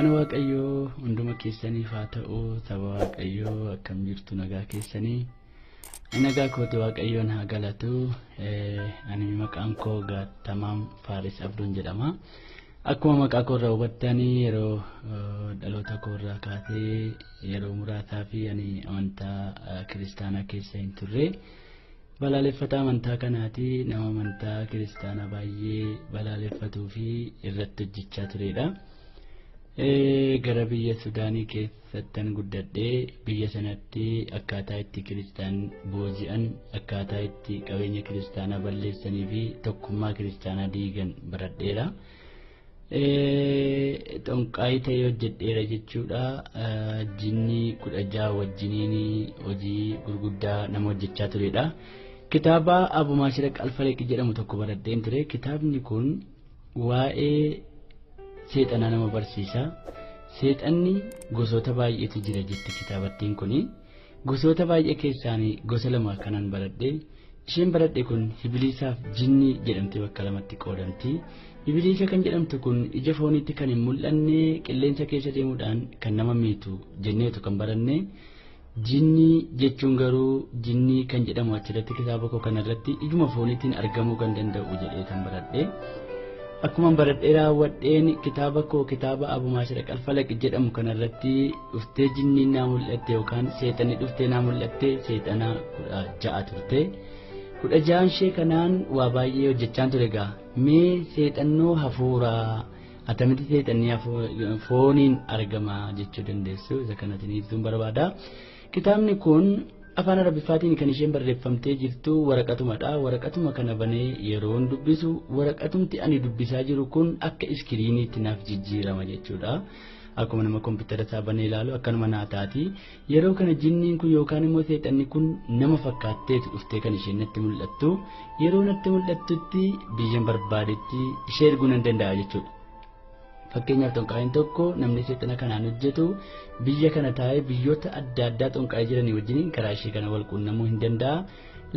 Ayyaana Waaqayyoo hunduma keessaniif haa ta'u, saba Waaqayyoo akkam jirtu nagaa keessanii. Nagaa kooti Waaqayyoon haa galatu. Ani maqaan koo Gaatamaam Faaris Abduun jedhama. Akkuma maqaa koo irraa hubattanii yeroo dhaloota koo irraa kaasee yeroo muraasaa fi ani amantaa kiristaanaa keessa hin turre. Balaaleffataa amantaa kanaati, nama amantaa kiristaanaa baay'ee balaaleffatuu fi irratti hojjechaa turedha. Gara biyya Sudaanii keessattan guddadhee biyya sanatti akkaataa itti kiristaan booji'an, akkaataa itti qabeenya kiristaanaa balleessanii fi tokkummaa kiristaanaa diigan baradheera. Xonqaayii ta'ee hojjedheera jechuudha. Jinni 16 wajjiniin hojii gurguddaa nama hojjechaa turedha. Kitaaba Abumaashira Qalfaleeq jedhamu tokko baradheen ture. Kitaabni kun waa'ee seexanaa nama barsiisa. Seexanni gosoota baay'eetu jira jetti kitaabattiin kuni. Gosoota baay'ee keessaanii gosa lama kanan baradhe. Isheen baradhe kun Ibiliisaaf Jinni jedhamtee bakka lamatti qoodamti. Ibiliisa kan jedhamtu kun ija fooniitti kan hin mul'anne, qilleensa keessa deemuudhaan kan nama miitu jenneetu kan baranne. Jinni jechuun garuu Jinni kan jedhamu achirratti kitaaba koo kanarratti ijuma fooniitiin argamuu kan danda'u jedhee kan baradhe. Akkuma baradhee raawwadheen kitaaba koo kitaaba Abumaashira Qalfaleeq jedhamu kanarratti dhuftee Jinni naa mul'atte yookaan seexanni dhuftee naa mul'atte seexana 16 turte. 16 ishee kanaan waa baay'ee hojjechaa ture egaa. Mee seexannoo hafuuraa atamitti seexanni fooniin argama jechuu dandeessu. Isa kanatti ibsuun barbaada. Kitaabni kun afaan Arabiffaatiin kan isheen barreeffamtee jirtu waraqatumadha. Waraqatuma kana banee yeroo dubbisu waraqatumti ani dubbisaa jiru kun akka iskiriiniitti naaf jijjiirama jechuudha. Akkuma nama kompiitara isaa banee ilaalu akkanuma naa taati. Yeroo kana jinniin kun yookaan immoo seexanni kun nama fakkaatteetu dhuftee kan isheen natti mul'attu. Yeroo natti mul'attutti biyyan barbaadetti ishee erguu nan danda'a jechuudha. Fakkeenyaaf xonqaayiin tokko namni seexana kanaan hojjetu biyya kana taa'ee biyyoota adda addaa xonqaayii jiranii wajjin karaa ishee kana wal quunnamuu hin danda'a.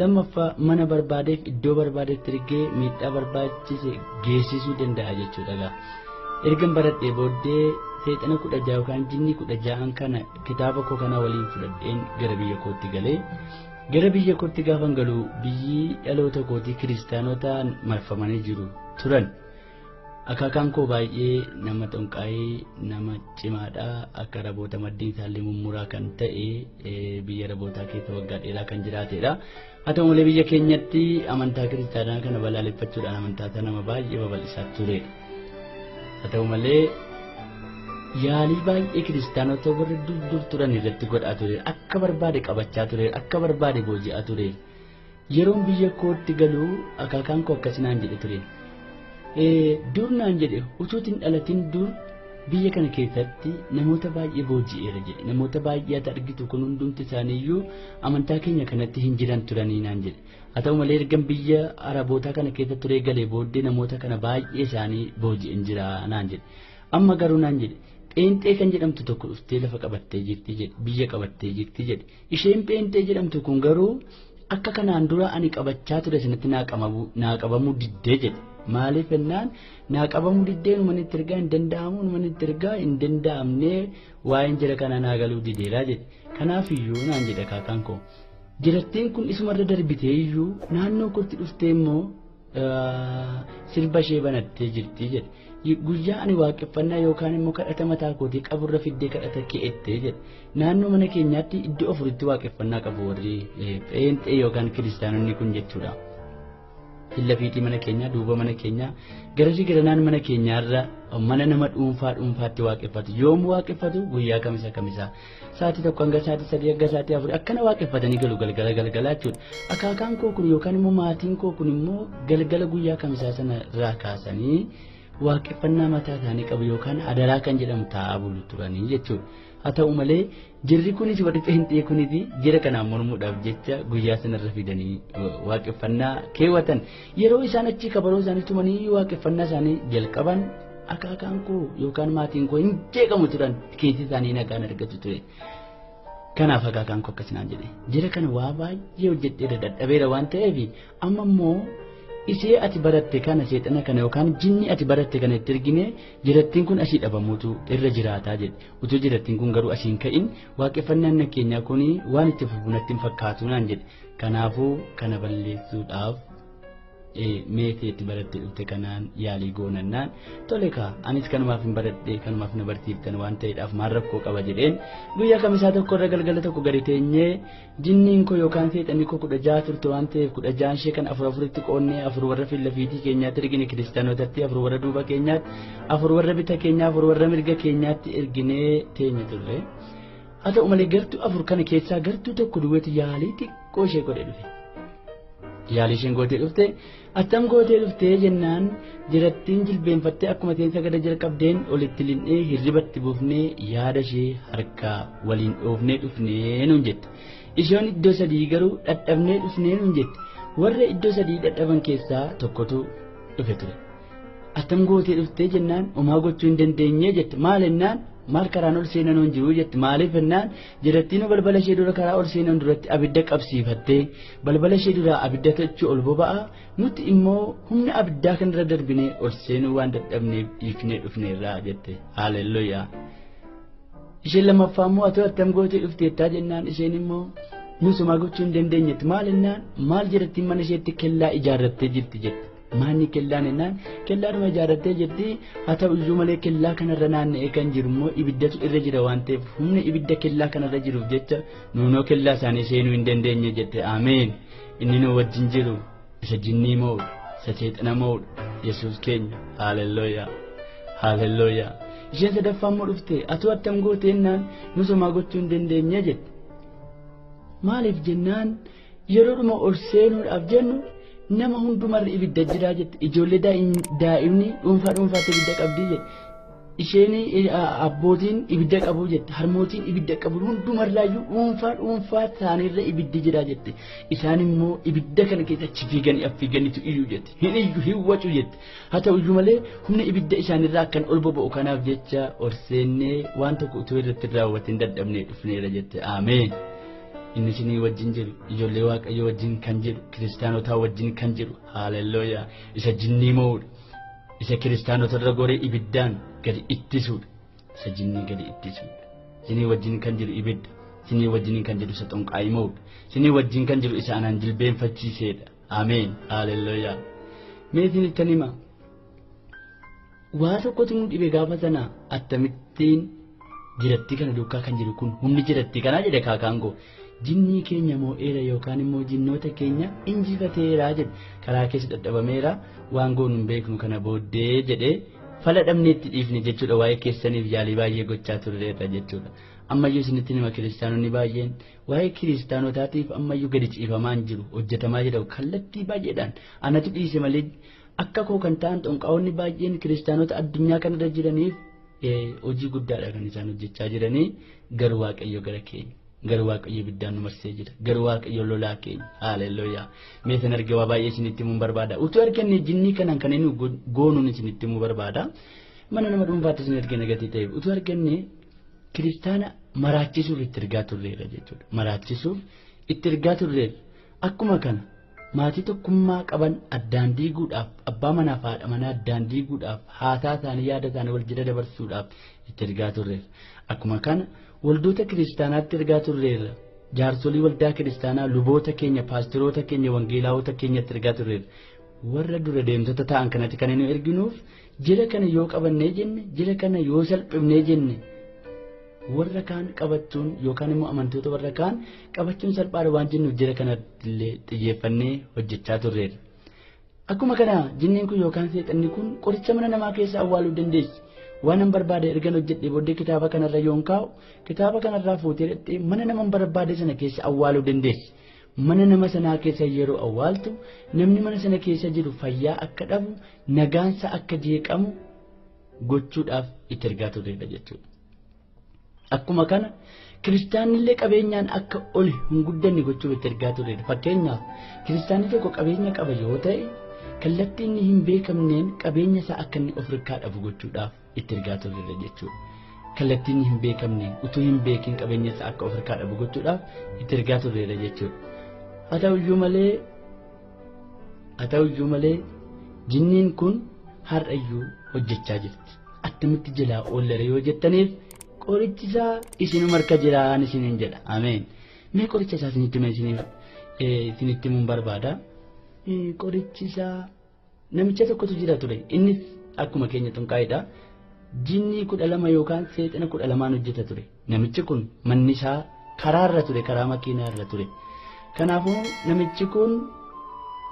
Lammaffaa mana barbaadeef iddoo barbaadetti ergee miidhaa barbaachise geessisuu danda'a jechuudha. Ergan baradhee booddee seexana 16 yookaan jinni 16 kana kitaaba koo kana waliin fudhadheen gara biyya kootti galee. Gara biyya kootti gaafan galu biyyi dhaloota kootii kiristaanotaan marfamanii jiru turan. Akaakaan koo baay'ee nama xonqaayii nama cimaadha. Akka raboota maddiin isaallee mummuraa kan ta'e biyya rabootaa keessa waggaa dheeraa kan jiraatedha. Haa ta'u malee biyya keenyatti amantaa kiristaanaa kana balaaleffachuudhaan amantaa isaa nama baay'ee babal'isaa ture. Haa ta'u malee yaalii baay'ee kiristaanota warra dur turan irratti godhaa ture. Akka barbaade qabachaa ture, akka barbaade booji'aa ture. Yeroon biyya kootti galu akaakaan koo akkasinaan jedhe ture. Dur naan jedhe utuutiin dhalatiin dur biyya kana keessatti namoota baay'ee booji'eera jedhe. Namoota baay'ee ati argitu kun hundumti isaaniiyyuu amantaa keenya kanatti hin jiran turanii naan jedhe. Haa ta'u malee ergan biyya Arabootaa kana keessa turee galee booddee namoota kana baay'ee isaanii booji'en jira naan jedhe. Amma garuu naan jedhe pheenxee kan jedhamtu tokko dhuftee lafa qabattee jirti jedhe, biyya qabattee jirti jedhe. Isheen pheenxee jedhamtu kun garuu akka kanaan dura ani qabachaa ture sanatti naa qabamuu diddee jedhe. Maaliif ennaan naa qabamuu diddeen manitti ergaa hin danda'amu, manitti ergaa hin danda'amne waa'een jira kana naa galuu dideeraa jedhe. Kanaaf iyyuu naan jedhe akaakaan koo jirattiin kun isumarra darbitee iyyuu naannoo kootti dhuftee immoo sirba ishee banattee jirti jedhe. Guyyaa ani waaqeffannaa yookaan immoo kadhata mataa kootii qaburra fiddee kadhata kee'ettee jedhe. Naannoo mana keenyaatti iddoo afuritti waaqeffannaa qabu warri pheenxee yookaan kiristaanonni kun jechuudha. Fiitii mana keenyaa, duuba mana keenyaa, garasi garanaan mana keenyaarra mana nama dhuunfaatti waaqeffatu. Yoom waaqeffatu? Guyyaa kamisaa. Sa'aatii tokko hanga sa'aatii 3 hanga sa'aatii 4 akkana waaqeffatanii galu galgala jechuudha. Akaakaan koo kun yookaan immoo maatiin koo kun immoo galgala guyyaa kamisaa sana irraa kaasanii waaqeffannaa mataa isaanii qabu yookaan adaraa kan jedhamu taa'aa bulu turanii jechuudha. Haa ta'u malee jirri kunis warri pheenxee kunis jira kanaan mormuudhaaf jecha guyyaa sanarra fidanii waaqeffannaa keewwatan. Yeroo isaan achi kabaroo isaanii tumanii waaqeffannaa isaanii jalqaban akaakaan koo yookaan maatiin koo hin jeeqamu turan, keessi isaanii nagaan argatu ture. Kanaaf akaakaan koo akkasinaan jedhe jira kana waa baay'ee hojjedhee dadhabeera waan ta'eef amma immoo isee ati baratte kana seexana kana yookaan jinni ati baratte kana itti ergine jirattiin kun asii dhabamuutu irra jiraataa jedhe utuu jirattiin kun garuu asiin ka'in waaqeffannaan keenyaa kun waan itti fufunatti hin fakkaatu naan jedhe kanaafuu kana balleessuudhaaf meetii itti baratte dhufte kanaan yaalii goonannaan tole kaa anis kanumaaf hin baradhe kanumaaf na barsiiftan waan ta'eedhaaf maal rakkoo qaba jedheen guyyaa kamisaa tokko irra galgala tokko gadi teenyee jinniin koo yookaan seexanni koo 16 turte waan ta'eef 16 ishee kan afuritti qoonnee afur warra fillafiitii keenyaatti ergine kiristaanotatti afur warra duuba keenyaatti afur warra bita keenyaa afur warra mirga keenyaatti erginee teenya turre haa ta'u malee gartuu afur kana keessaa gartuu tokko duwwati yaalii xiqqoo ishee godhe dhufe yaalii isheen gootee dhufte attam gootee dhuftee jennaan jirattiin jilbeenfattee akkuma teensa gada jalqabdeen olitti linnee hirribatti buufnee yaada ishee harkaa waliin dhoofnee dhufnee nuun jette isheen iddoo sadii garuu dadhabnee dhufnee nuun jette warra iddoo sadii dadhaban keessaa tokkotu dhufe ture attam gootee dhuftee jennaan homaa gochuu hin dandeenye jette maal ennaan maal karaan ol seenan hin jiru jette maaliif ennaan jirattiin balbala ishee dura karaa ol seenan duratti abidda qabsiifattee balbala ishee dura abidda tachuu ol boba'a nuti immoo humna abiddaa kanarra darbinee ol seenuu waan dadhabneef dhiifnee dhufneerraa jette haaleluyyaa isheen lammaffaa immoo atoo attam gootee dhufteettaa jennaan isheen immoo nusumaa gochuu hin dandeenyetti maal ennaan maal jirattiin mana isheetti kellaa ijaarrattee jirti jette maanni kellaan ennaan kellaadhuma ijaarrattee jirti haa ta'u iyyuu malee kellaa kanarra naanna'ee kan jiru immoo ibiddatu irra jira waan ta'eef humna ibidda kellaa kanarra jiruuf jecha nuunoo kellaa isaanii seenuu hin dandeenye jette ameen inni nu wajjin jiru isa jinnii mo'udha isa seexana mo'udha yesuus keenya haalelooyaa haalelooyaa isheen sadaffaa immoo dhufte atoo attam gootee ennaan nusumaa gochuu hin dandeenye jette maaliif jennaan yeroodhuma ol seenuudhaaf jennu nama hundumarra ibidda jira jette ijoollee daa'imni dhuunfaatti ibidda qabdii jette isheen abbootiin ibidda qabu jette harmootiin ibidda qabu hundumarraayyuu dhuunfaa isaaniirra ibiddi jira jette isaan immoo ibidda kana keessa fiiganii affiiganiitu iyyuu jette hin iyyu hin wacu jette haa ta'u iyyuu malee humna ibidda isaaniirraa akkan ol boba'u kanaaf jecha ol seennee waan tokko utuu irratti raawwatiin dadhabnee dhufneera jette ameen. inni isinii wajjin jiru ijoollee waaqayyo wajjin kan jiru kiristaanotaa wajjin kan jiru haalelooyaa isa jinnii mo'udha isa kiristaanotarra goree ibiddaan gadi ittisuudha isa jinnii gadi ittisuudha isinii wajjin kan jiru ibidda isinii wajjin kan jiru isa xonqaayii mo'udha isinii wajjin kan jiru isa anaan jilbeenfachiiseedha ameen haalelooyaa meetiin ittan hima waa tokkotu nu dhibe gaafa sana attamittiin jirattii kana duukaa kan jiru kun humni jirattii kanaa jedhe kaakaangoo jinnii keenya moo'eera yookaan immoo jinnoota keenya injifateeraa jedhe karaa keessa dadhabameera waan goonu hin beeknu kana booddee jedhee fala dhabneetti dhiifne jechuudha waa'ee keessaniif yaalii baay'ee gochaa turreerra jechuudha ammayyuu isinitti nima kiristaanonni baay'een waa'ee kiristaanotaatiif ammayyuu gadi ciifamaan jiru hojjetamaa jedhamu kallattii baay'eedhaan anatu dhiise malee akka koo kan ta'an xonqaa'onni baay'een kiristaanota addunyaa kanarra jiraniif hojii guddaadha kan isaan hojjechaa jiranii garuu waaqayyo gara keenya garuu waaqayyo ibiddaan nu marsee jira garuu waaqayyo lolaa keenya haalelooyaa meesan argee waa baay'ee isinitti himuu barbaada utuu arganne jinnii kanaan kan inni goonuun isinitti himuu barbaada mana nama dhuunfaatti isin argee nagatii ta'eef utuu arganne kiristaana maraachisuuf itti ergaa turreera jechuudha maraachisuuf itti ergaa turreera akkuma kana maatii tokkummaa qaban addaan diiguudhaaf abbaa manaaf haadha manaa addaan diiguudhaaf haasaa isaanii yaada isaanii wal jala dabarsuudhaaf itti ergaa turreera akkuma kana waldoota kiristaanaatti ergaa turreera jaarsolii waldaa kiristaanaa luboota keenya paasteroota keenya wangeelaawota keenyatti ergaa turreera warra dura deemtota ta'an kanatti kan inni erginuuf jila kana yoo qabannee jenne jila kana yoo salphifnee jenne warra kaan qabachuun yookaan immoo amantoota warra kaan qabachuun salphaadha waan jennuuf jila kanatti illee xiyyeeffannee hojjechaa turreera akkuma kana jinniin kun yookaan seexanni kun qoricha mana namaa keessa awwaaluu dandeessi waan an barbaade ergan hojjedhee booddee kitaaba kanarra yoon kaa'u kitaaba kanarraa fuutee dhaqxee mana nama barbaade sana keessa awwaaluu dandeessi mana nama sanaa keessa yeroo awwaaltu namni mana sana keessa jiru fayyaa akka dhabu nagaansa akka jeeqamu gochuudhaaf itti ergaa turreera jechuudha. akkuma kana kiristaanillee qabeenyaan akka oli hin guddanne gochuuf itti ergaa turreera fakkeenyaaf kiristaanni tokko qabeenya qaba yoo ta'e kallattii inni hin beekamneen qabeenya isaa akka inni of hirkaa dhabu gochuudhaaf itti ergaa turreera jechuudha kallattii inni hin beekamneen utuu hin beekin qabeenya isaa akka of hirkaa dhabu gochuudhaaf itti ergaa turreera jechuudha haa ta'u iyyuu malee haa ta'uyyuu malee jinniin kun har'ayyuu hojjechaa jirti. Attamitti jalaa oollare yoo jettaniif qorichi isaa isinuma harka jiraan isiniin jedha. Ameen. Mee qoricha isaa isinitti himuun barbaada. Qorichi isaa namicha tokkotu jira ture. Innis akkuma keenya xunqaa'edha. Jinnii 12 yookaan seexana 12 hojjeta ture. Namichi kun manni isaa karaarra ture, karaa makiinaarra ture. Kanaafuu namichi kun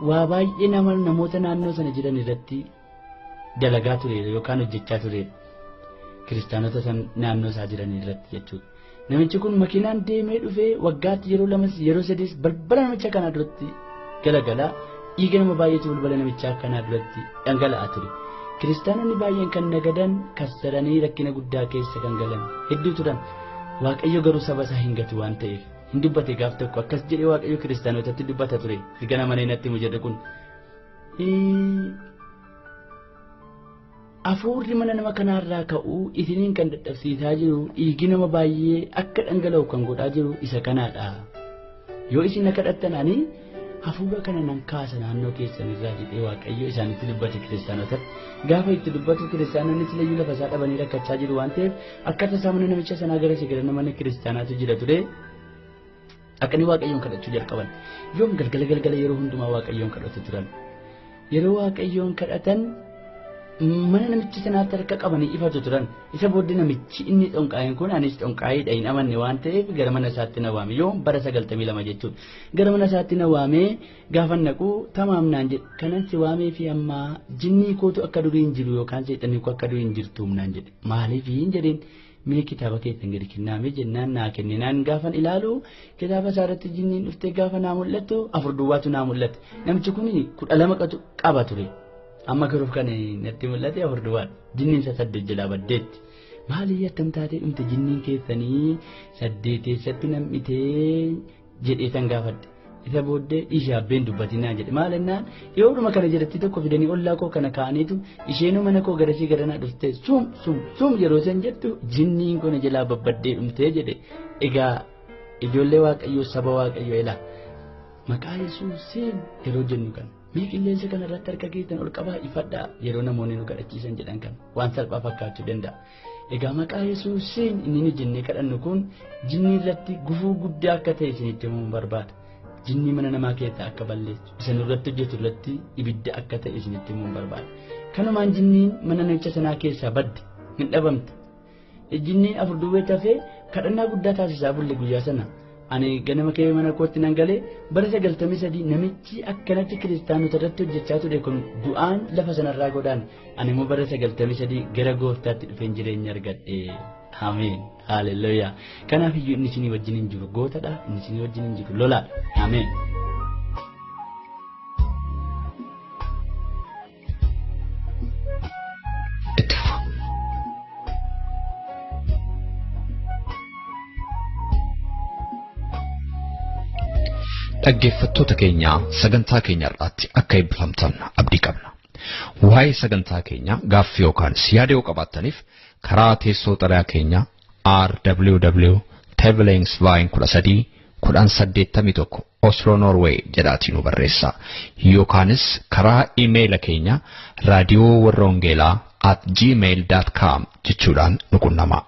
waa baay'ee namoota naannoo sana jiran irratti dalagaa ture yookaan hojjechaa ture. Kiristaanota naannoo isaa jiran irratti jechuudha. Namichi kun makiinaan deemee dhufee waggaatti yeroo 2 yeroo 3 balbala namicha kanaa duratti galagala dhiiga nama baay'eetu balbala namicha kanaa duratti dhangala'aa ture. Kiristaanonni baay'een kan nagadan kasaranii rakkina guddaa keessa kan galan hedduu turan. Waaqayyo garuu saba isaa hin gatu waan ta'eef hin dubbate gaaf tokko akkas jedhee Waaqayyo kiristaanotatti dubbata ture. Sigana mana natti mu jedhe kun afuurri mana nama kanaarraa ka'uu isiniin kan dadhabsiisaa jiru dhiigi nama baay'ee akka dhangala'u kan godhaa jiru isa kanaadha. Yoo isin kadhattanii hafuura kana nan kaasa naannoo keessanirraa jedhee Waaqayyo isaanitti dubbate kiristaanotatti. Gaafa itti dubbatu kiristaanonni silayyuu lafa isaa dhabanii rakkachaa jiru waan ta'eef akka tasaa mana namicha sanaa gara sigara mana kiristaanaatu jira ture. Akkanii Waaqayyoon kadhachuu jalqaban. Yoom galgala yeroo hundumaa Waaqayyoon kadhatu turan. Yeroo Waaqayyoon kadhatan mana namichi sanaatti harka qabanii ifatu turan. Isa booddee namichi inni xonqaa'een kun anis xonqaa'eedha hin amanne waan ta'eef gara mana isaatti na waame. Yoom bara 92 jechuudha. Gara mana isaatti na waamee gaafa naquu tamaamnaan jedhe kanan si waamee fi amma jinnii kootu akka durii hin jiru yookaan seexanni koo akka durii hin jirtu naan jedhe. Maaliif hin jedheen mee kitaaba keessan gadi kennaame jennaan naa kenninaan gaafan ilaalu kitaaba isaarratti jinniin dhuftee gaafa naa mul'attu 4 duwwaatu naa mul'ate. Namichi kun 12 qaba ture. Amma garuuf kan natti mul'ate 4 duwwaa jinniin 8 jala baddeetti. Maali attam taatee dhumte jinniin keessanii 8 keessatti nam'itee jedhee san gaafadhe. Isa booddee ishaabbeen dubbatinaa jedhe maal ennaan yooduma kana jedhatti tokko fidanii ollaa koo kana kaa'aniitu isheenuu mana koo garasii garanaa dhuftee suum yeroo san jettu jinniin kun jalaa babbaddee dhumtee jedhe. Egaa ijoollee Waaqayyoo saba Waaqayyoo ilaa maqaa Yesuusiin yeroo jennu kan mee qilleensa kana irratti harka keessan ol qabaa ifadhaa yeroo namoonni nu kadhachiisan jedhan kan waan salphaa fakkaachuu danda'a. Egaa maqaa Yesuusiin inni nu jennee kadhannu kun jinnii irratti gufuu guddaa akka ta'e isinitti himuu barbaada. Jinnii mana namaa keessaa akka balleessu isin irratti hojjetu irratti ibidda akka ta'e isinitti himuu barbaada. Kanumaan jinniin mana namicha sanaa keessaa badde hin dhabamte. Jinniin 4 duwwee tafee kadhannaa guddaa taasisaa bulle guyyaa sana. Ani ganama kee mana kootti nan galee bara 93 namichi akkanatti kiristaanota irratti hojjechaa ture kun du'aan lafa sanarraa godhaan ani immoo bara 93 gara gooftaatti dhufeen jireenya argadhe. Ameen. Haleluuyaa. Kanaaf iyyuu inni isinii wajjin hin jiru gootadha, inni isinii wajjin hin jiru lolaadha. Ameen. Dhaggeeffattoota keenya sagantaa keenya irratti akka eebbifamtan abdii qabna. Waa'ee sagantaa keenya gaaffii yookaan yaada yoo qabaattaniif karaa teessoo xalayaa keenya rwtevelingsvine13 Oslo Norway jedhaatiin nu barreessaa yookaanis karaa iimeela keenya raadiyoowarrawangeelaa@gmail.com jechuudhaan nu qunnamaa.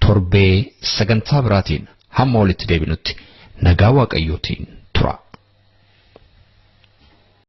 Torbee sagantaa biraatiin hamma walitti deebinutti nagaa Waaqayyootiin